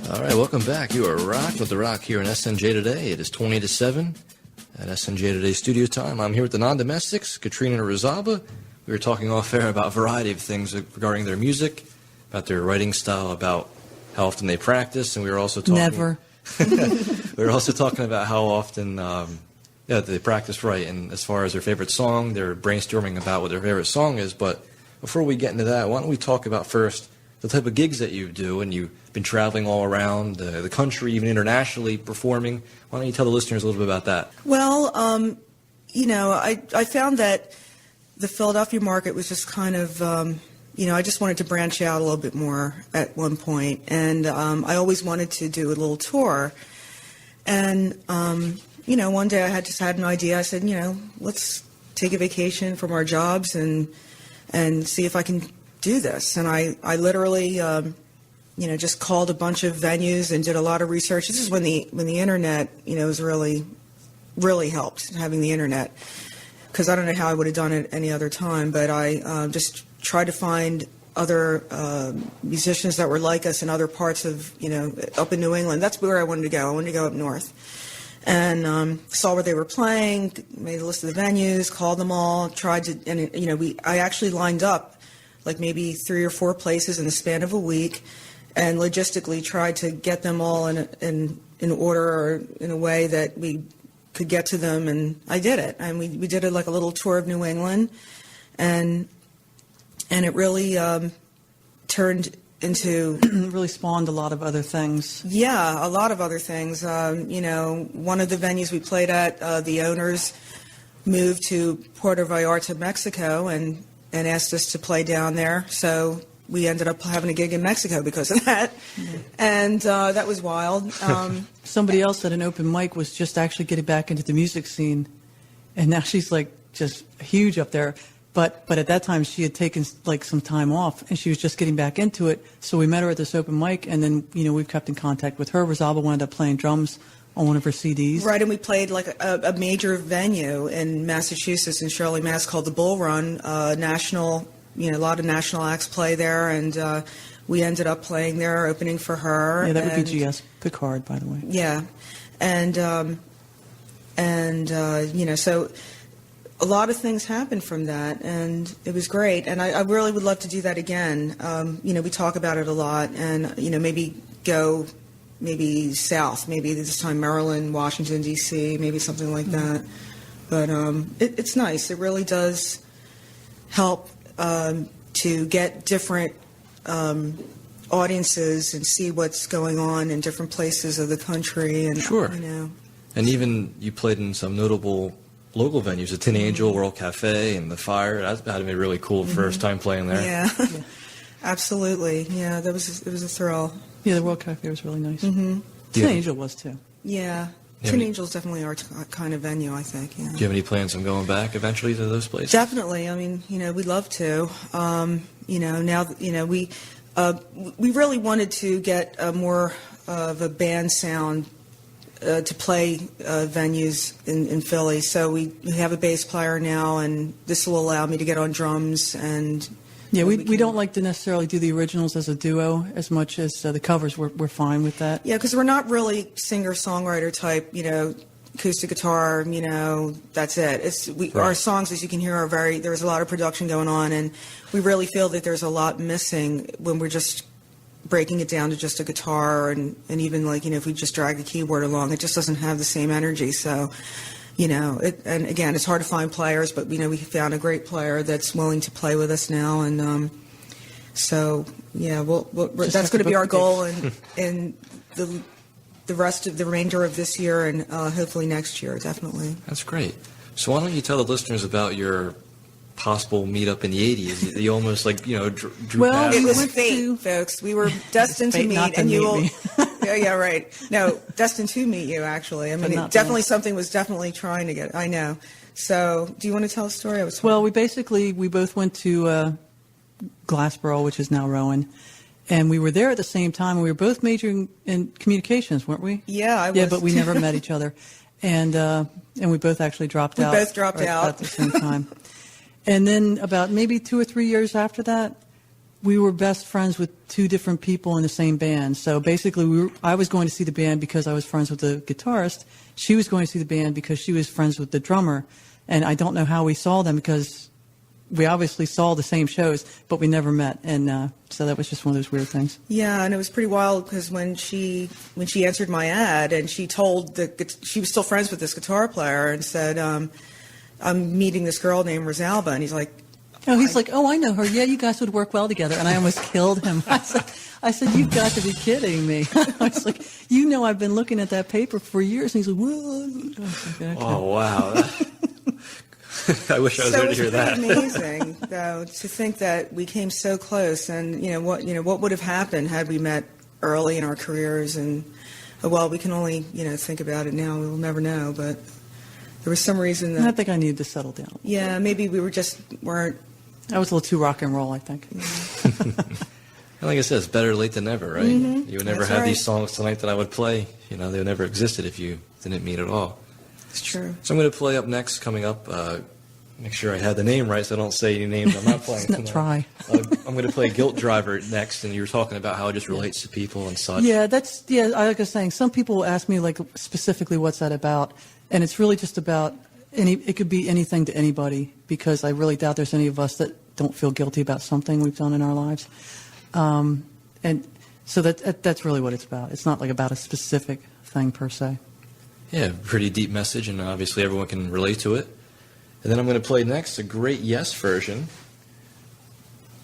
All right, welcome back. You are rocking with The Rock here in SNJ today. It is 20 to 7 at SNJ Today studio time. I'm here with the Non-Domestiks, Katrina and Rizaba. We were talking off air about a variety of things regarding their music, about their writing style, about how often they practice, and we were also talking... Never. We were also talking about how often they practice right, and as far as their favorite song, they're brainstorming about what their favorite song is. But before we get into that, why don't we talk about first the type of gigs that you do, and you've been traveling all around the country, even internationally, performing. Why don't you tell the listeners a little bit about that? Well, I found that the Philadelphia market was just kind of, I just wanted to branch out a little bit more at one point, and I always wanted to do a little tour. And, one day I just had an idea. I said, let's take a vacation from our jobs and see if I can do this. And I literally, just called a bunch of venues and did a lot of research. This is when the internet, was really helped, having the internet, because I don't know how I would have done it any other time. But I just tried to find other musicians that were like us in other parts of, up in New England. That's where I wanted to go. I wanted to go up north. And saw where they were playing, made a list of the venues, called them all, tried to, and I actually lined up like maybe 3 or 4 places in the span of a week, and logistically tried to get them all in order or in a way that we could get to them, and I did it. And we did it like a little tour of New England, and it really turned into... really spawned a lot of other things. Yeah, a lot of other things. One of the venues we played at, the owners moved to Puerto Vallarta, Mexico, and asked us to play down there. So we ended up having a gig in Mexico because of that. Mm-hmm. And that was wild. Somebody else at an open mic was just actually getting back into the music scene, and now she's like just huge up there. But at that time she had taken like some time off, and she was just getting back into it. So we met her at this open mic, and then we've kept in contact with her. Rizaba wound up playing drums on one of her CDs. Right, and we played like a major venue in Massachusetts, in Shirley, Mass, called the Bull Run. National, a lot of national acts play there, and we ended up playing there, opening for her. Yeah, that would be G.S. Picard, by the way. Yeah, so a lot of things happened from that, and it was great. And I really would love to do that again. We talk about it a lot, and maybe go. Maybe south, maybe this time Maryland, Washington, D.C., maybe something like that. But it's nice. It really does help to get different audiences and see what's going on in different places of the country. And, sure. And even you played in some notable local venues, the Tin Angel, World Cafe, and the Fire. That had to be really cool first time playing there. Yeah, absolutely. Yeah, it was a thrill. Yeah, the World Cafe was really nice. Mm-hmm. Tin Angel was too. Yeah. Tin Angel's definitely our kind of venue, I think. Yeah. Do you have any plans on going back eventually to those places? Definitely. I mean, we'd love to. Now, we really wanted to get more of a band sound to play venues in Philly. So we have a bass player now, and this will allow me to get on drums and... Yeah, we don't like to necessarily do the originals as a duo as much as the covers. We're fine with that. Yeah, because we're not really singer-songwriter type, acoustic guitar, that's it. Right. Our songs, as you can hear, there's a lot of production going on, and we really feel that there's a lot missing when we're just breaking it down to just a guitar, and even if we just drag the keyboard along, it just doesn't have the same energy, so... and again, it's hard to find players, but we found a great player that's willing to play with us now, and so yeah, that's going to be our goal in the rest of the remainder of this year, and hopefully next year, definitely. That's great. So why don't you tell the listeners about your possible meetup in the 80s? You almost drew well, past. It was fate, folks. We were destined to meet, and you will. Yeah, right. No, destined to meet you, actually. I mean, something was definitely trying to get. I know. So, do you want to tell a story? Well, we both went to Glassboro, which is now Rowan, and we were there at the same time. And we were both majoring in communications, weren't we? Yeah, I was. Yeah, but we never met each other, and we both actually dropped out. We both dropped out at the same time. And then about maybe 2 or 3 years after that, we were best friends with two different people in the same band. So basically, I was going to see the band because I was friends with the guitarist. She was going to see the band because she was friends with the drummer. And I don't know how we saw them because we obviously saw the same shows, but we never met. And so that was just one of those weird things. Yeah, and it was pretty wild because when she answered my ad and she told she was still friends with this guitar player and said, I'm meeting this girl named Rosalba, and he's like, oh, I know her. Yeah, you guys would work well together. And I almost killed him. I said, you've got to be kidding me. I was like, I've been looking at that paper for years. And he's like, what? I was like, okay. Oh, wow. I wish I was there to hear that. So it was pretty amazing, though, to think that we came so close. And, what would have happened had we met early in our careers? And, well, we can only, think about it now. We'll never know. But there was some reason that... I think I needed to settle down. Yeah, maybe we weren't... I was a little too rock and roll, I think. Like I said, it's better late than never, right? Mm-hmm. You would never That's have right. these songs tonight that I would play. They would never existed if you didn't meet at all. It's true. So I'm going to play up next, coming up. Make sure I had the name right so I don't say any names I'm not playing tonight. Try. I'm going to play Guilt Driver next, and you were talking about how it just relates to people and such. Yeah, like I was saying, some people ask me, like, specifically what's that about, and it's really just about it could be anything to anybody, because I really doubt there's any of us that don't feel guilty about something we've done in our lives. And so that's really what it's about. It's not like about a specific thing per se. Yeah, pretty deep message, and obviously everyone can relate to it. And then I'm going to play next a great Yes version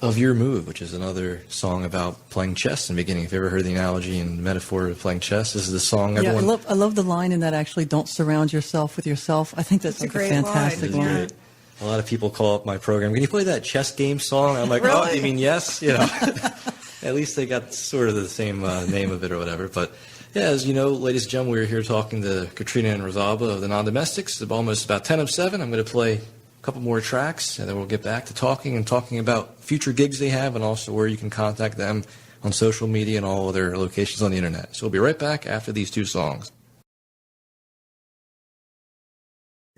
of Your Move, which is another song about playing chess in the beginning. If you ever heard the analogy and metaphor of playing chess, this is the song everyone... Yeah, I love the line in that, actually, don't surround yourself with yourself. I think that's like a great fantastic line. line. Great. A lot of people call up my program, can you play that chess game song? I'm like, Really? Oh, you mean yes? At least they got sort of the same name of it or whatever. But yeah, as you know, ladies and gentlemen, we're here talking to Katrina and Rosalba of the Non-Domestiks. It's almost about 10 of 7. I'm going to play a couple more tracks, and then we'll get back to talking about future gigs they have and also where you can contact them on social media and all other locations on the internet. So we'll be right back after these two songs.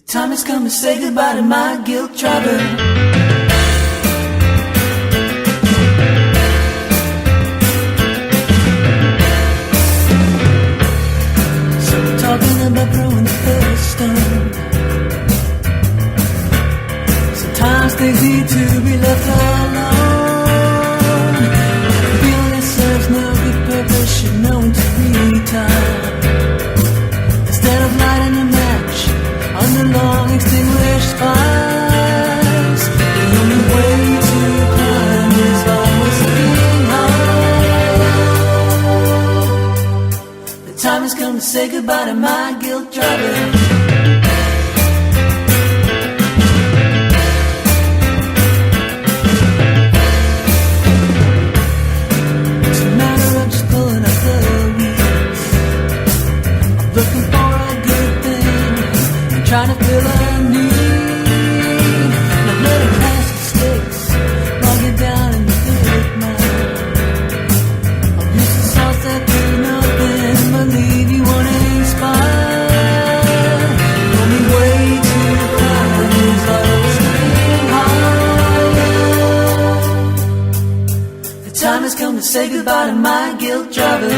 Time has come to say goodbye to my guilt driver. So we're talking about throwing the first stone. Sometimes things need to be left alone. Feeling it serves no good purpose, should know when to retire. Instead of lighting a match under long extinguished fires, the only way to climb is always looking high. The time has come to say goodbye to my guilt driver. It's a matter of just pulling up the weeds. I'm looking for a good thing, trying to fill a need. Not letting past mistakes log you down in the thick mud. I'll use the sauce that do nothing but leave you uninspired. The only way to climb is always staying higher. The time has come to say goodbye to my guilt driver.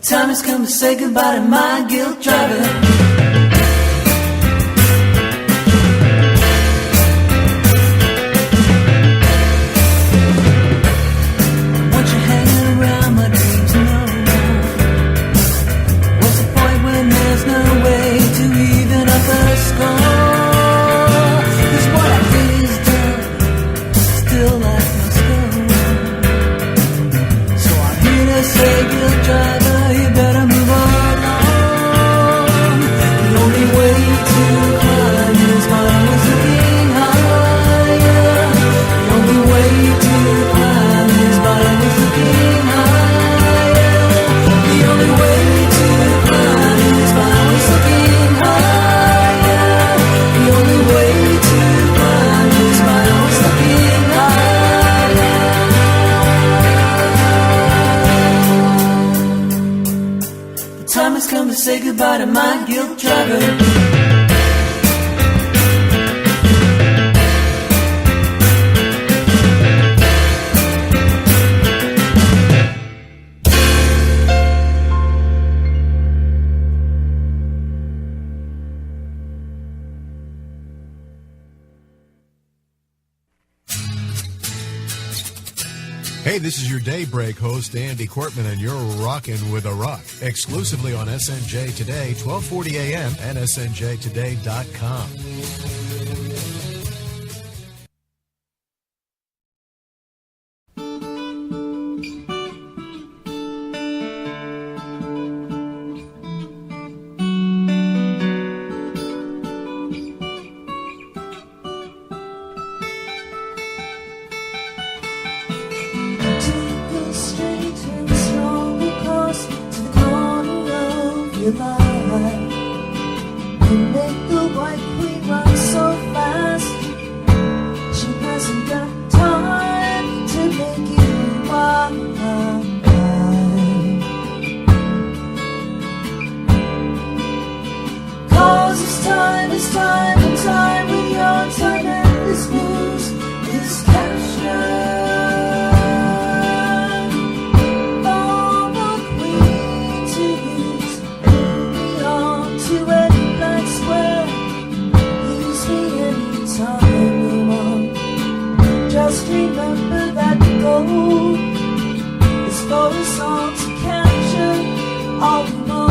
Time has come to say goodbye to my guilt driver. say goodbye to my guilt driver. Hey, this is your Daybreak host, Andy Cortman, and you're rocking with a rock. Exclusively on SNJ Today, 1240 a.m. and SNJtoday.com. You make the white queen run so fast. She hasn't got time to make you wise. 'Cause it's time and time with your time and this moves is captured. Just remember that the goal is for us all to capture all we know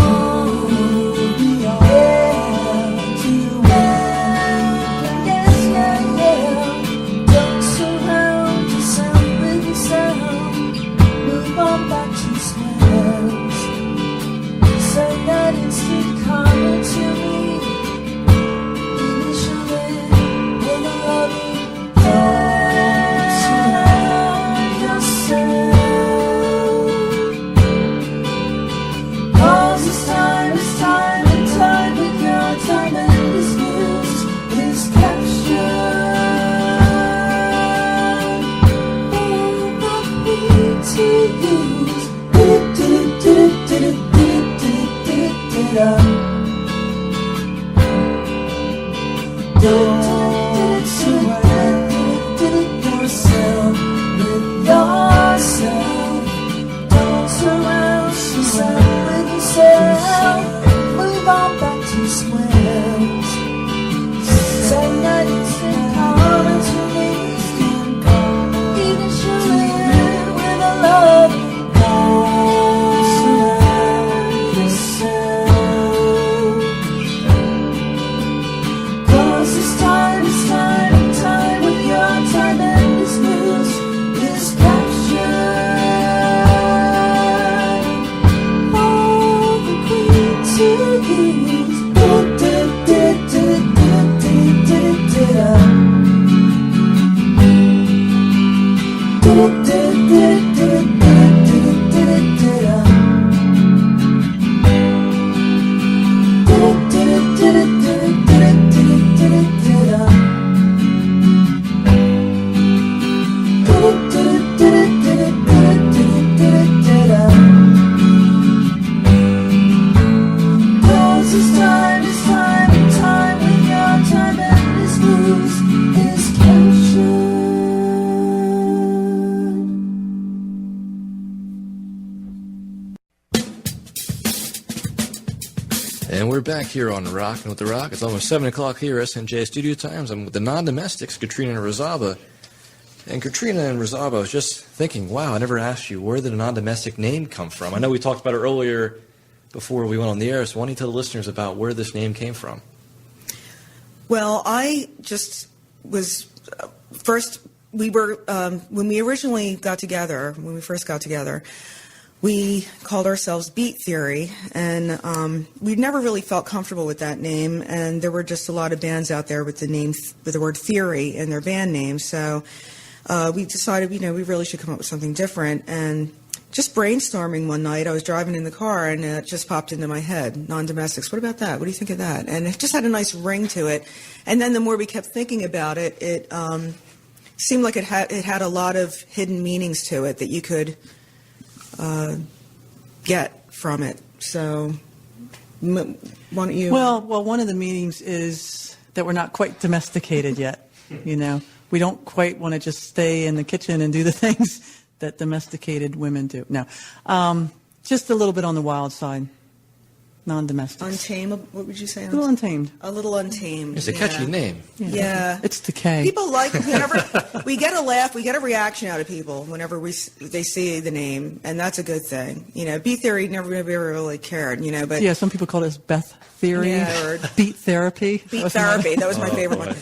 we are. Yes, yeah. Don't surround yourself with yourself. Move on back to squares. Send that instant karma to me. Initially with a loving don't surround yourself with yourself. Don't surround yourself with yourself. Move on back to squares. Send that instant karma to me. Eventually with a loving God. Surround yourself. 'Cause it's time with your time and this news is captured. All the queen to use. And we're back here on Rockin' with the Rock. It's almost 7 o'clock here, SNJ Studio Times. I'm with the Non-Domestiks, Katrina and Rozaba. And Katrina and Rozaba, I was just thinking, wow, I never asked you, where did the Non-Domestik name come from? I know we talked about it earlier before we went on the air, so why don't you tell the listeners about where this name came from? Well, I just was first. We were when we originally got together. When we first got together, we called ourselves Beat Theory, and we never really felt comfortable with that name. And there were just a lot of bands out there with the word theory in their band name. So we decided, we really should come up with something different. And just brainstorming one night, I was driving in the car, and it just popped into my head, Non-Domestiks. What about that? What do you think of that? And it just had a nice ring to it. And then the more we kept thinking about it, it seemed like it had a lot of hidden meanings to it that you could get from it. So Why don't you? Well, one of the meanings is that we're not quite domesticated yet. You know, we don't quite want to just stay in the kitchen and do the things that domesticated women do. No, just a little bit on the wild side. Non-domestics. Untamed. What would you say? A little untamed. A little untamed. It's a catchy name. Yeah. It's decay. People like whenever we get a laugh, we get a reaction out of people whenever they see the name, and that's a good thing. You know, B Theory never really cared. You know, but yeah, some people call it Beth Theory, or Beat Therapy. Beat Therapy. That was my favorite one.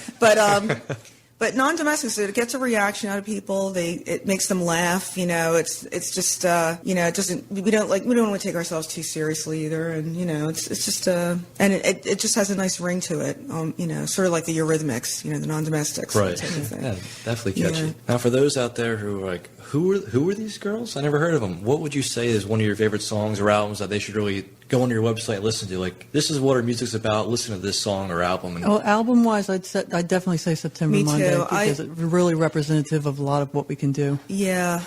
But non-domestics, it gets a reaction out of people. It makes them laugh. You know, it's just you know, it doesn't. We don't want to take ourselves too seriously either. And you know, it's just and it just has a nice ring to it. You know, sort of like the Eurythmics. You know, the non-domestics. Right. Type of thing. Yeah, definitely catchy. Yeah. Now, for those out there who are like, who are these girls? I never heard of them. What would you say is one of your favorite songs or albums that they should really go on your website and listen to? Like, this is what our music's about. Listen to this song or album. Oh, album-wise, I'd definitely say September Me Monday too. because it's really representative of a lot of what we can do. Yeah.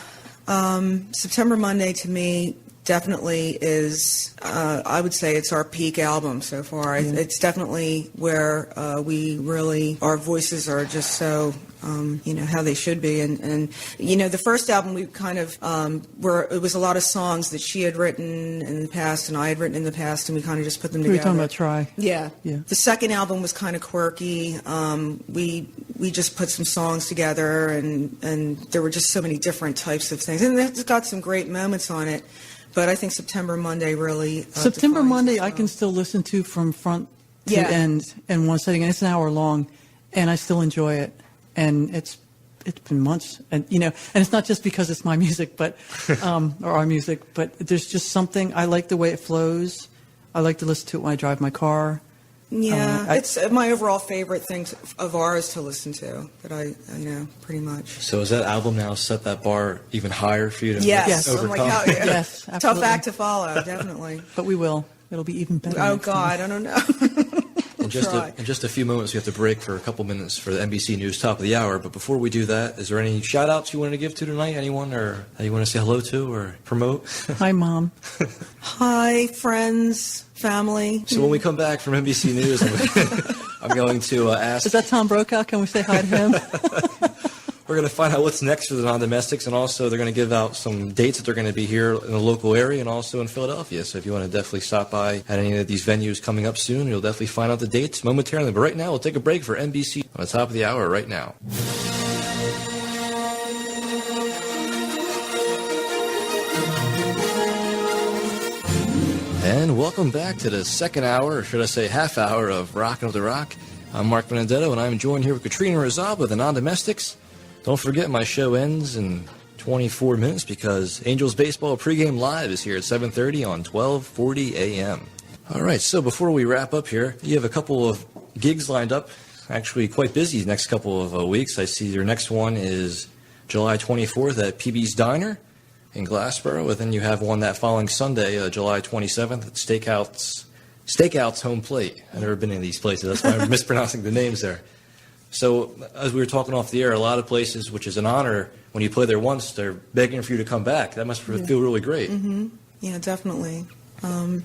September Monday to me definitely is, I would say it's our peak album so far. Yeah. It's definitely where our voices are just so, you know, how they should be. And you know, the first album we kind of, it was a lot of songs that she had written in the past and I had written in the past, and we kind of just put them We were together. talking about Try. Yeah. Yeah. The second album was kind of quirky. We just put some songs together, and there were just so many different types of things. And it's got some great moments on it. But I think September Monday really September defines Monday it. I can still listen to from front to Yeah. end in one setting, and it's an hour long, and I still enjoy it. And it's been months, and you know, and it's not just because it's my music, but or our music, but there's just something. I like the way it flows. I like to listen to it when I drive my car. Yeah, it's my overall favorite thing of ours to listen to. That I you know, pretty much. So has that album now set that bar even higher for you to Yes. overcome? I'm like, how, yeah. Yes, Tough absolutely. act to follow, definitely. But we will. It'll be even better. Oh next time. God, I don't know. In just a few moments, we have to break for a couple minutes for the NBC News Top of the Hour. But before we do that, is there any shout-outs you wanted to give to tonight? Anyone or that you want to say hello to or promote? Hi, Mom. Hi, friends, family. So when we come back from NBC News, I'm going to ask... Is that Tom Brokaw? Can we say hi to him? We're going to find out what's next for the non-domestics, and also they're going to give out some dates that they're going to be here in the local area and also in Philadelphia. So if you want to definitely stop by at any of these venues coming up soon, you'll definitely find out the dates momentarily. But right now, we'll take a break for NBC on the top of the hour right now. And welcome back to the second hour, or should I say half hour, of Rockin' with the Rock. I'm Mark Benedetto, and I'm joined here with Katrina Rizab of the Non-Domestiks. Don't forget, my show ends in 24 minutes because Angels Baseball pregame live is here at 7:30 on 1240 a.m. All right, so before we wrap up here, you have a couple of gigs lined up, actually quite busy next couple of weeks. I see your next one is July 24th at PB's Diner in Glassboro, and then you have one that following Sunday, July 27th at Stakeout's Home Plate. I've never been in these places. That's why I'm mispronouncing the names there. So as we were talking off the air, a lot of places, which is an honor, when you play there once, they're begging for you to come back. That must feel really great. Mm-hmm. Yeah, definitely. Yeah,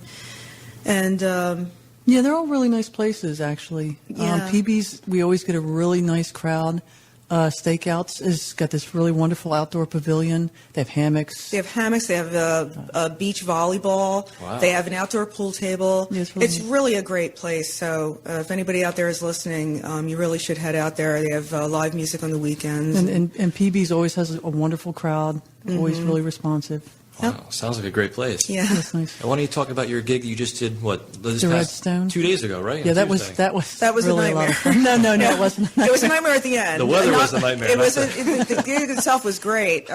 they're all really nice places, actually. Yeah. PB's, we always get a really nice crowd. Stakeouts has got this really wonderful outdoor pavilion. They have hammocks. They have hammocks. They have a beach volleyball. Wow. They have an outdoor pool table. Yeah, it's really a great place. So if anybody out there is listening, you really should head out there. They have live music on the weekends. And PB's always has a wonderful crowd, always really responsive. Wow, sounds like a great place. Yeah. That's nice. Why don't you talk about your gig you just did, this The past Redstone? 2 days ago, right? Yeah, On that Tuesday. was That was a really lot nightmare. of fun. No, it wasn't. It was a nightmare at the end. The weather was a nightmare. It was the gig itself was great.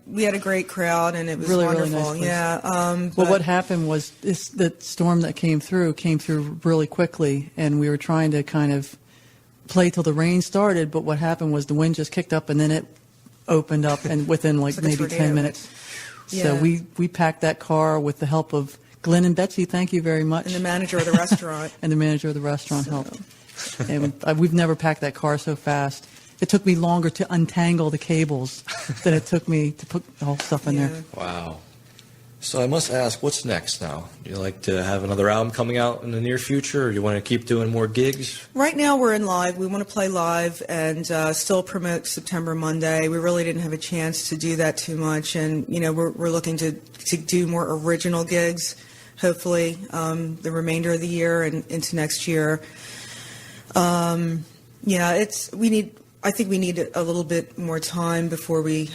We had a great crowd, and it was Really, wonderful. really nice place. Yeah. Well, but- what happened was the storm that came through really quickly, and we were trying to kind of play till the rain started. But what happened was the wind just kicked up, and then it opened up, and within It's like a maybe tornado. 10 minutes. So Yeah. we packed that car with the help of Glenn and Betsy. Thank you very much. And the manager of the restaurant. And the manager of the restaurant helped. And we've never packed that car so fast. It took me longer to untangle the cables than it took me to put the whole stuff in Yeah. there. Wow. So I must ask, what's next now? Do you like to have another album coming out in the near future, or do you want to keep doing more gigs? Right now we're in live. We want to play live and still promote September Monday. We really didn't have a chance to do that too much, and we're looking to do more original gigs, hopefully the remainder of the year and into next year. I think we need a little bit more time before we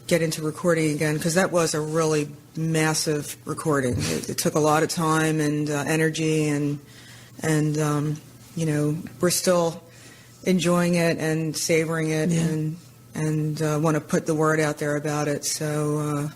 get into recording again, because that was a really massive recording. It took a lot of time and energy, and we're still enjoying it and savoring it, and want to put the word out there about it. So,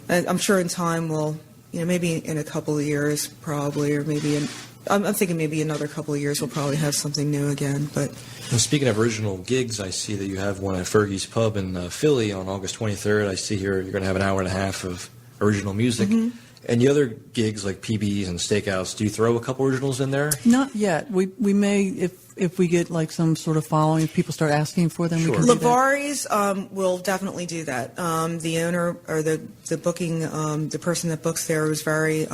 I'm sure in time we'll, maybe in a couple of years probably, or maybe I'm thinking maybe another couple of years we'll probably have something new again. But speaking of original gigs, I see that you have one at Fergie's Pub in Philly on August 23rd. I see here you're going to have an hour and a half of original music. Mm-hmm. And the other gigs like PBs and Steakhouse, do you throw a couple originals in there? Not yet. We may, if we get like some sort of following, if people start asking for them. Sure. We can do that. Lavari's will definitely do that. The owner or the booking, the person that books there was very...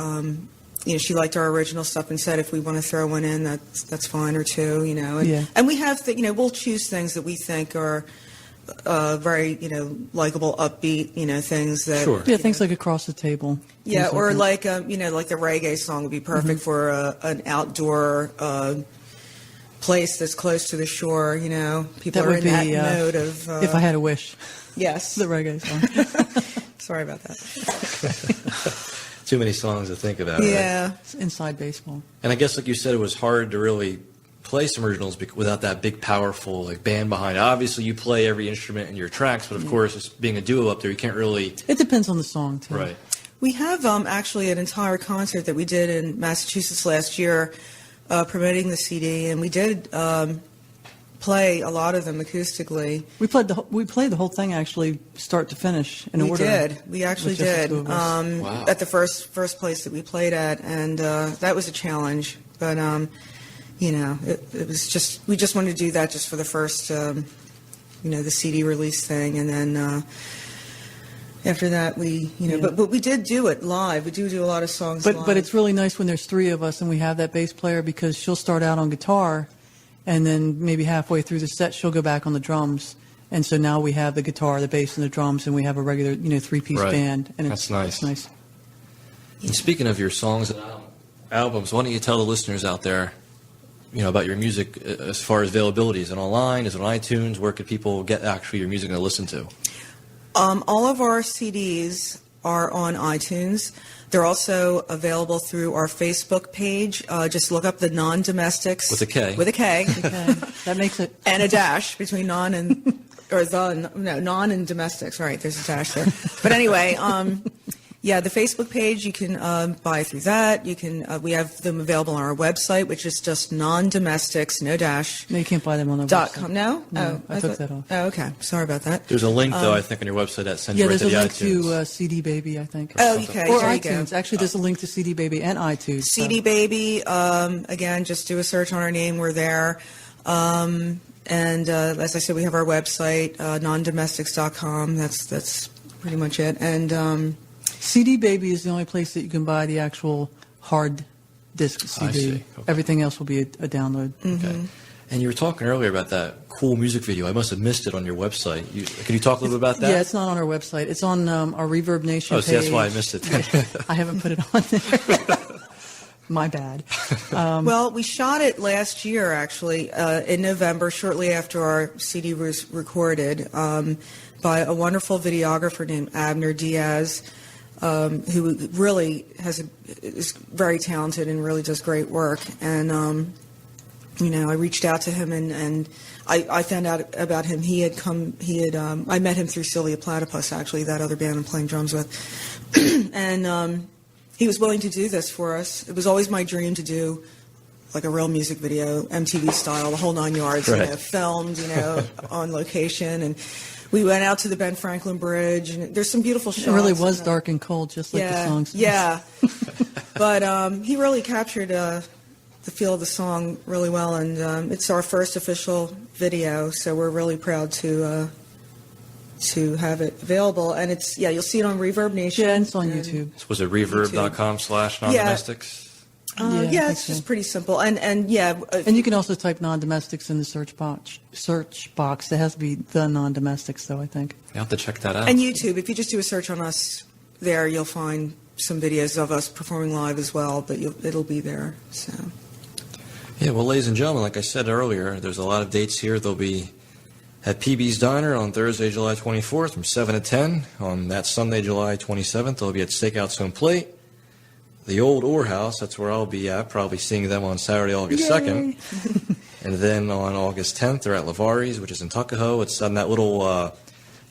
she liked our original stuff and said if we want to throw one in, that's fine, or two, And we have, we'll choose things that we think are very, likable, upbeat, things that... Sure. Yeah, things like Across the Table. Yeah, or like, like the reggae song would be perfect for an outdoor place that's close to the shore, People are in that mode of... If I Had a Wish. Yes. The reggae song. Sorry about that. Too many songs to think about. Yeah. Right? It's inside baseball. And I guess, like you said, it was hard to really play some originals without that big, powerful band behind it. Obviously, you play every instrument in your tracks, but of course, it's being a duo up there, you can't really... It depends on the song, too. Right. We have actually an entire concert that we did in Massachusetts last year promoting the CD, and we did play a lot of them acoustically. We played the whole thing actually, start to finish in order. We did. We actually did. Wow. At the first place that we played at, and that was a challenge. But it was just we just wanted to do that just for the first, the CD release thing, and then after that we, but we did do it live. We do a lot of songs live. But it's really nice when there's three of us and we have that bass player, because she'll start out on guitar. And then maybe halfway through the set, she'll go back on the drums. And so now we have the guitar, the bass, and the drums, and we have a regular, three-piece band. And that's nice. It's nice. And speaking of your songs and albums, why don't you tell the listeners out there, about your music as far as availability? Is it online? Is it on iTunes? Where could people get actually your music to listen to? All of our CDs are on iTunes. They're also available through our Facebook page. Just look up the Non-Domestiks. With a K. With a K. Okay. That makes it... And a dash between non and domestics. Right, there's a dash there. But anyway, the Facebook page, you can buy through that. You can. We have them available on our website, which is just Non-Domestiks, no dash. No, you can't buy them on the website. No? Oh, I took that off. Oh, okay. Sorry about that. There's a link, though, I think, on your website that sends you right to the iTunes. There's a link to CD Baby, I think. Oh, okay. Or there iTunes. Actually, there's a link to CD Baby and iTunes. CD Baby, again, just do a search on our name. We're there. And as I said, we have our website, nondomestiks.com. That's pretty much it. And CD Baby is the only place that you can buy the actual hard disc CD. I see. Okay. Everything else will be a download. Mm-hmm. Okay. And you were talking earlier about that cool music video. I must have missed it on your website. Can you talk a little bit about that? Yeah, it's not on our website. It's on our Reverb Nation page. See, that's why I missed it. I haven't put it on there. My bad. Well, we shot it last year, actually, in November, shortly after our CD was recorded, by a wonderful videographer named Abner Diaz, who really is very talented and really does great work. And I reached out to him and I found out about him. I met him through Sylvia Platypus, actually, that other band I'm playing drums with. And he was willing to do this for us. It was always my dream to do like a real music video, MTV style, the whole 9 yards, right. Filmed, on location. And we went out to the Ben Franklin Bridge, and there's some beautiful shots. It really was dark and cold, just like the songs. Yeah. But he really captured the feel of the song really well, and it's our first official video, so we're really proud to to have it available. And it's, you'll see it on Reverb Nation. Yeah, and it's on YouTube. Was it reverb.com/non-domestics? Yeah, I think It's so. just pretty simple. And And you can also type non-domestics in the search box. It has to be the non-domestics, though, I think. You have to check that out. and YouTube, if you just do a search on us there, you'll find some videos of us performing live as well, but it'll be there. So Yeah, well, ladies and gentlemen, like I said earlier, there's a lot of dates here. They'll be at PB's Diner on Thursday, July 24th from 7 to 10. On that Sunday, July 27th, they'll be at Steakhouse Home Plate. The Old Ore House, that's where I'll be at, probably seeing them on Saturday, August 2nd. And then on August 10th, they're at Lavari's, which is in Tuckahoe. It's on that little,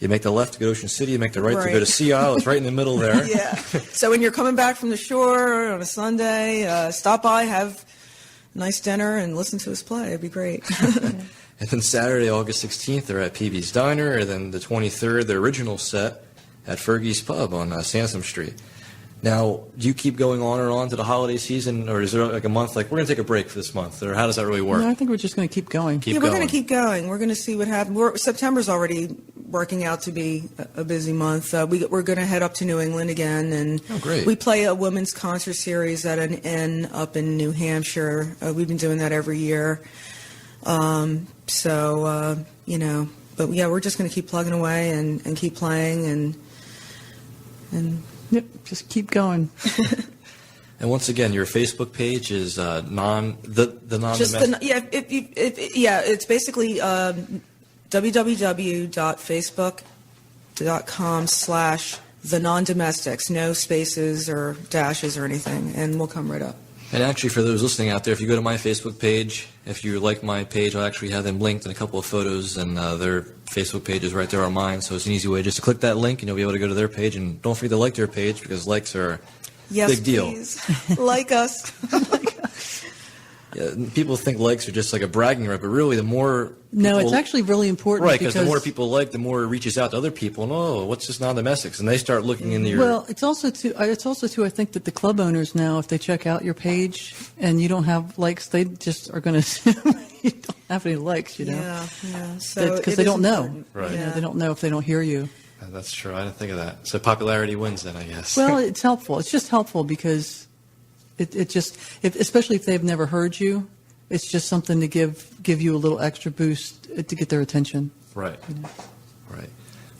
you make the left to go to Ocean City, you make the right to go to Right. Sea Isle. It's right in the middle there. yeah. So when you're coming back from the shore on a Sunday, stop by, have a nice dinner, and listen to us play. It'd be great. And then Saturday, August 16th, they're at PB's Diner. And then the 23rd, the original set at Fergie's Pub on Sansom Street. Now, do you keep going on or on to the holiday season, or is there like a month, like, we're going to take a break for this month, or how does that really work? No, I think we're just going to keep going. Keep We're going. going to keep going. We're going to see what happens. September's already working out to be a busy month. We're going to head up to New England again, and Oh, great. we play a women's concert series at an inn up in New Hampshire. We've been doing that every year. But yeah, we're just going to keep plugging away and keep playing and Yep, just keep going. And once again, your Facebook page is the just non-domestic. it's basically www.facebook.com/the-non-domestics, no spaces or dashes or anything, and we'll come right up. And actually, for those listening out there, if you go to my Facebook page, if you like my page, I'll actually have them linked in a couple of photos, and their Facebook page is right there on mine. So it's an easy way just to click that link, and you'll be able to go to their page. And don't forget to like their page, because likes are a Yes, big deal. please. Like us. Yeah, people think likes are just like a bragging right, but really the more No, people- it's actually really important. right, because the more people like, the more it reaches out to other people. And what's this non-domestics? And they start looking into your. Well, it's also too. I think that the club owners now, if they check out your page and you don't have likes, they just are going to assume you don't have any likes. Yeah. So because it they is don't know. important. Right. You know, they don't know if they don't hear you. That's true. I didn't think of that. So popularity wins, then, I guess. Well, it's helpful. It's just helpful because especially if they've never heard you, it's just something to give you a little extra boost to get their attention. Right. Right.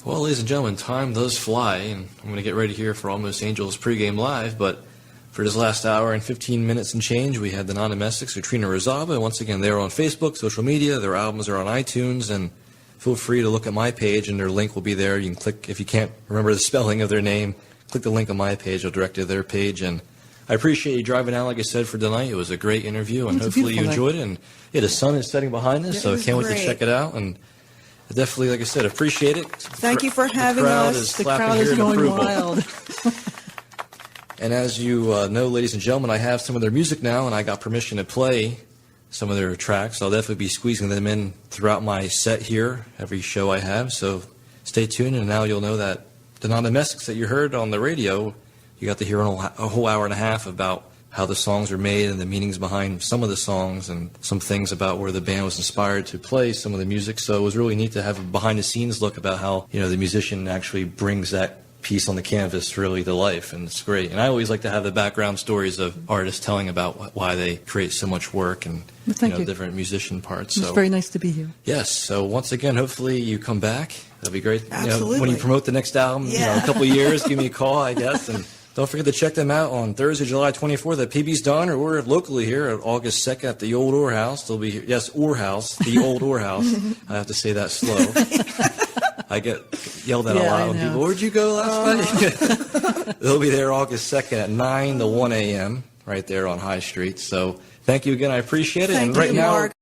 Well, ladies and gentlemen, time does fly, and I'm going to get ready here for Almost Angels pregame live. But for this last hour and 15 minutes and change, we had the Non-Domestics with Trina Rosaba. And once again, they're on Facebook, social media. Their albums are on iTunes, and feel free to look at my page, and their link will be there. You can click, if you can't remember the spelling of their name, click the link on my page. It'll direct you to their page. And I appreciate you driving out, like I said, for tonight. It was a great interview, and It's a hopefully you beautiful enjoyed it. And yeah, the sun is setting behind us, It so I was can't wait to great. check it out. And definitely, like I said, appreciate it. Thank you for having the crowd us. Is The clapping crowd is here in going approval. wild. And as you know, ladies and gentlemen, I have some of their music now, and I got permission to play some of their tracks. I'll definitely be squeezing them in throughout my set here, every show I have. So stay tuned, and now you'll know that the Non-Domestics that you heard on the radio, you got to hear a whole hour and a half about how the songs are made and the meanings behind some of the songs and some things about where the band was inspired to play some of the music. So it was really neat to have a behind-the-scenes look about how, the musician actually brings that piece on the canvas really to life, and it's great. And I always like to have the background stories of artists telling about why they create so much work and Well, thank you. different musician parts. It's So very nice to be here. yes, so once again, hopefully you come back. That'd be great. When you Absolutely. promote the next album, Yeah. a couple of years, give me a call, I guess. And don't forget to check them out on Thursday, July 24th at PB's Diner, or locally here at August 2nd at the Old Ore House. They'll be yes, Ore House, the Old Ore House. I have to say that slow. I get yelled at a Yeah, lot I when know. people, where'd you go last night? They'll be there August 2nd at 9 to 1 a.m. right there on High Street. So thank you again. I appreciate it. Thank and right you, now, Mark.